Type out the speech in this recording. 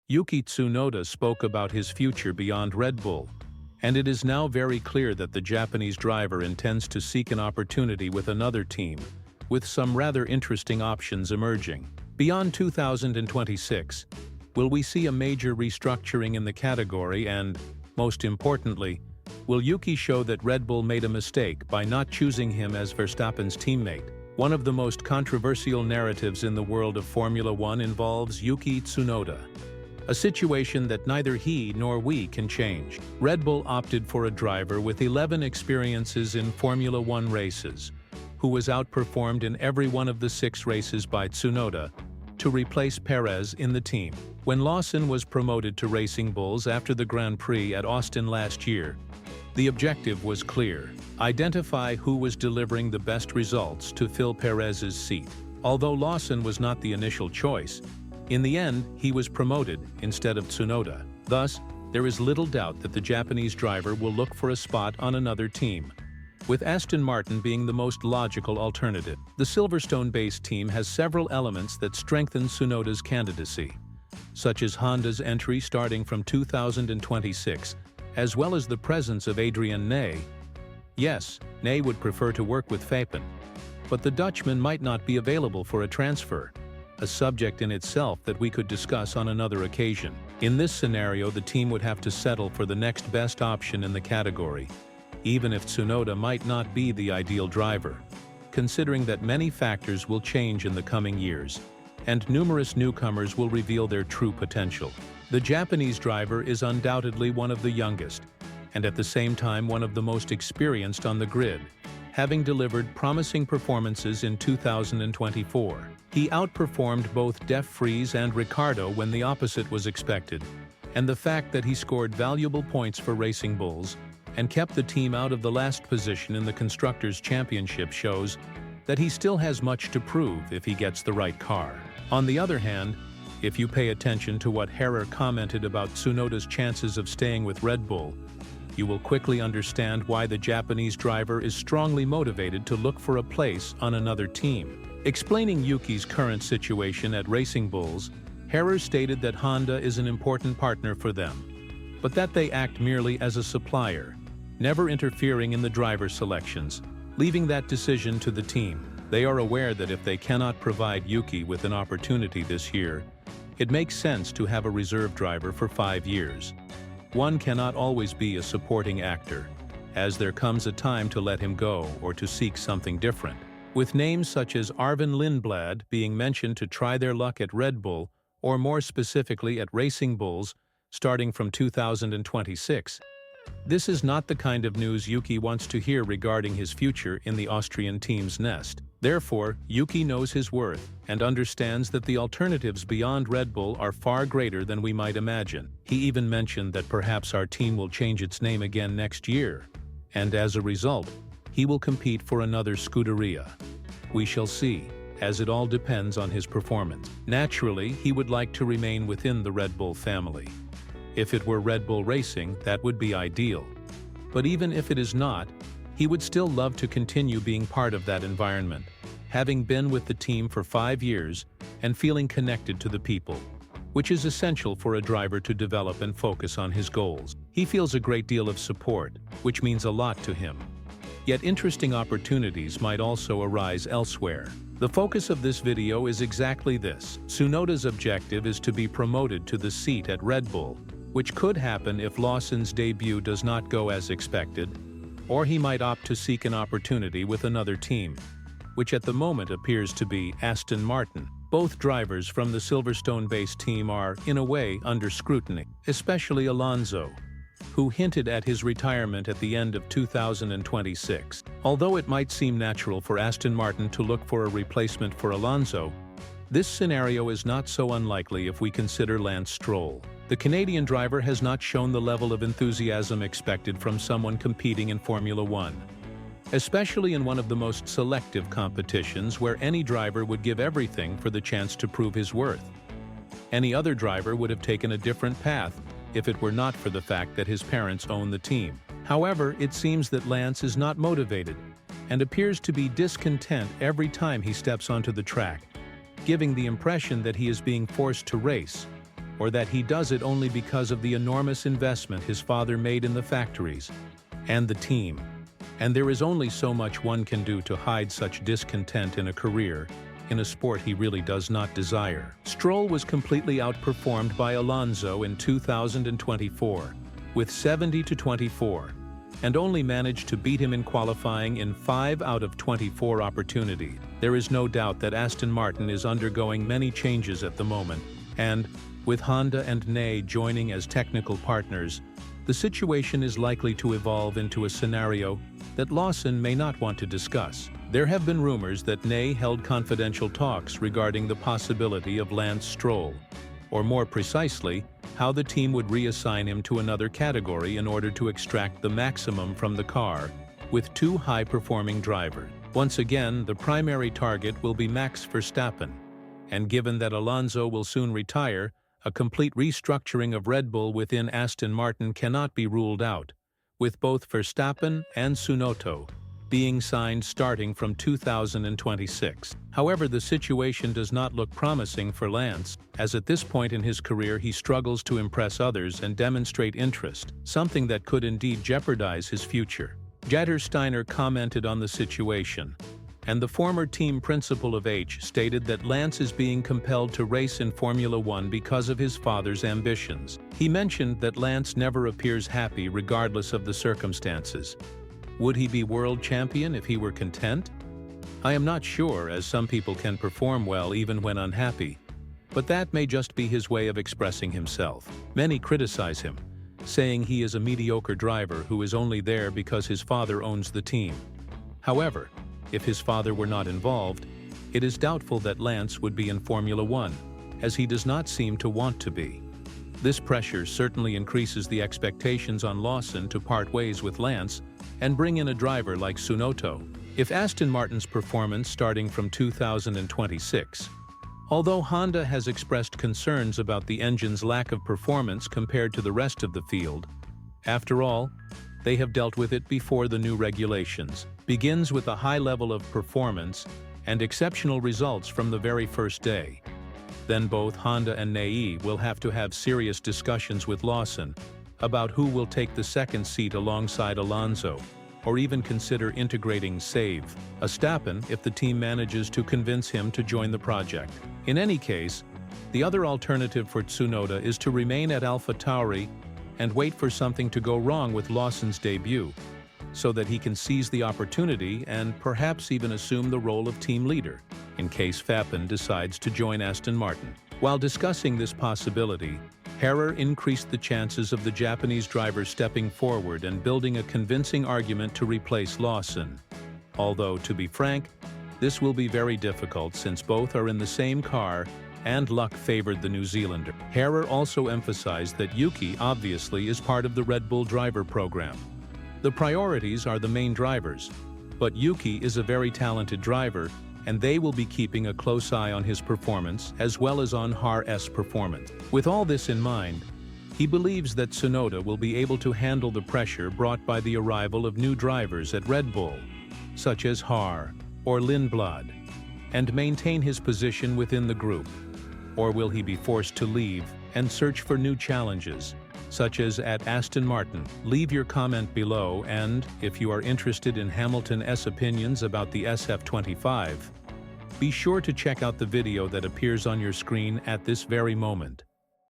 Yuki Tsunoda spoke about his future beyond Red Bull, and it is now very clear that the Japanese driver intends to seek an opportunity with another team, with some rather interesting options emerging. Beyond 2026, will we see a major restructuring in the category and, most importantly, will Yuki show that Red Bull made a mistake by not choosing him as Verstappen's teammate? One of the most controversial narratives in the world of Formula One involves Yuki Tsunoda, a situation that neither he nor we can change. Red Bull opted for a driver with 11 experiences in Formula One races, who was outperformed in every one of the 6 races by Tsunoda, to replace Pérez in the team. When Lawson was promoted to Racing Bulls after the Grand Prix at Austin last year, the objective was clear: identify who was delivering the best results to fill Pérez's seat. Although Lawson was not the initial choice, in the end, he was promoted instead of Tsunoda. Thus, there is little doubt that the Japanese driver will look for a spot on another team, with Aston Martin being the most logical alternative. The Silverstone-based team has several elements that strengthen Tsunoda's candidacy, such as Honda's entry starting from 2026, as well as the presence of Adrian Ney. Yes, Ney would prefer to work with Verstappen, but the Dutchman might not be available for a transfer, a subject in itself that we could discuss on another occasion. In this scenario, the team would have to settle for the next best option in the category, even if Tsunoda might not be the ideal driver, considering that many factors will change in the coming years, and numerous newcomers will reveal their true potential. The Japanese driver is undoubtedly one of the youngest, and at the same time one of the most experienced on the grid, having delivered promising performances in 2024. He outperformed both De Vries and Ricciardo when the opposite was expected, and the fact that he scored valuable points for Racing Bulls and kept the team out of the last position in the Constructors' Championship shows that he still has much to prove if he gets the right car. On the other hand, if you pay attention to what Herrer commented about Tsunoda's chances of staying with Red Bull, you will quickly understand why the Japanese driver is strongly motivated to look for a place on another team. Explaining Yuki's current situation at Racing Bulls, Herrer stated that Honda is an important partner for them, but that they act merely as a supplier, never interfering in the driver selections, leaving that decision to the team. They are aware that if they cannot provide Yuki with an opportunity this year, it makes sense to have a reserve driver for 5 years. One cannot always be a supporting actor, as there comes a time to let him go or to seek something different. With names such as Arvin Lindblad being mentioned to try their luck at Red Bull, or more specifically at Racing Bulls, starting from 2026, this is not the kind of news Yuki wants to hear regarding his future in the Austrian team's nest. Therefore, Yuki knows his worth and understands that the alternatives beyond Red Bull are far greater than we might imagine. He even mentioned that perhaps our team will change its name again next year, and as a result, he will compete for another Scuderia. We shall see, as it all depends on his performance. Naturally, he would like to remain within the Red Bull family. If it were Red Bull Racing, that would be ideal. But even if it is not, he would still love to continue being part of that environment, having been with the team for 5 years and feeling connected to the people, which is essential for a driver to develop and focus on his goals. He feels a great deal of support, which means a lot to him. Yet interesting opportunities might also arise elsewhere. The focus of this video is exactly this. Tsunoda's objective is to be promoted to the seat at Red Bull, which could happen if Lawson's debut does not go as expected, or he might opt to seek an opportunity with another team, which at the moment appears to be Aston Martin. Both drivers from the Silverstone-based team are, in a way, under scrutiny, especially Alonso, who hinted at his retirement at the end of 2026. Although it might seem natural for Aston Martin to look for a replacement for Alonso, this scenario is not so unlikely if we consider Lance Stroll. The Canadian driver has not shown the level of enthusiasm expected from someone competing in Formula One, especially in one of the most selective competitions where any driver would give everything for the chance to prove his worth. Any other driver would have taken a different path if it were not for the fact that his parents own the team. However, it seems that Lance is not motivated and appears to be discontent every time he steps onto the track, giving the impression that he is being forced to race, or that he does it only because of the enormous investment his father made in the factories and the team. And there is only so much one can do to hide such discontent in a career, in a sport he really does not desire. Stroll was completely outperformed by Alonso in 2024, with 70-24, and only managed to beat him in qualifying in 5 out of 24 opportunities. There is no doubt that Aston Martin is undergoing many changes at the moment, and, with Honda and Ney joining as technical partners, the situation is likely to evolve into a scenario that Lawson may not want to discuss. There have been rumors that Ney held confidential talks regarding the possibility of Lance Stroll, or more precisely, how the team would reassign him to another category in order to extract the maximum from the car, with 2 high-performing drivers. Once again, the primary target will be Max Verstappen, and given that Alonso will soon retire, a complete restructuring of Red Bull within Aston Martin cannot be ruled out, with both Verstappen and Tsunoda being signed starting from 2026. However, the situation does not look promising for Lance, as at this point in his career he struggles to impress others and demonstrate interest, something that could indeed jeopardize his future. Jader Steiner commented on the situation, and the former team principal of H stated that Lance is being compelled to race in Formula One because of his father's ambitions. He mentioned that Lance never appears happy regardless of the circumstances. Would he be world champion if he were content? I am not sure, as some people can perform well even when unhappy, but that may just be his way of expressing himself. Many criticize him, saying he is a mediocre driver who is only there because his father owns the team. However, if his father were not involved, it is doubtful that Lance would be in Formula One, as he does not seem to want to be. This pressure certainly increases the expectations on Lawson to part ways with Lance and bring in a driver like Tsunoda. If Aston Martin's performance starting from 2026, although Honda has expressed concerns about the engine's lack of performance compared to the rest of the field, after all, they have dealt with it before the new regulations, begins with a high level of performance and exceptional results from the very first day. Then both Honda and Ney will have to have serious discussions with Lawson about who will take the second seat alongside Alonso, or even consider integrating Verstappen if the team manages to convince him to join the project. In any case, the other alternative for Tsunoda is to remain at AlphaTauri and wait for something to go wrong with Lawson's debut, so that he can seize the opportunity and perhaps even assume the role of team leader, in case Verstappen decides to join Aston Martin. While discussing this possibility, Ferrari increased the chances of the Japanese driver stepping forward and building a convincing argument to replace Lawson. Although, to be frank, this will be very difficult since both are in the same car and luck favored the New Zealander. Ferrari also emphasized that Yuki obviously is part of the Red Bull driver program. The priorities are the main drivers, but Yuki is a very talented driver, and they will be keeping a close eye on his performance as well as on Har's performance. With all this in mind, he believes that Tsunoda will be able to handle the pressure brought by the arrival of new drivers at Red Bull, such as Har or Lindblad, and maintain his position within the group. Or will he be forced to leave and search for new challenges, such as at Aston Martin? Leave your comment below, and, if you are interested in Hamilton's opinions about the SF25, be sure to check out the video that appears on your screen at this very moment.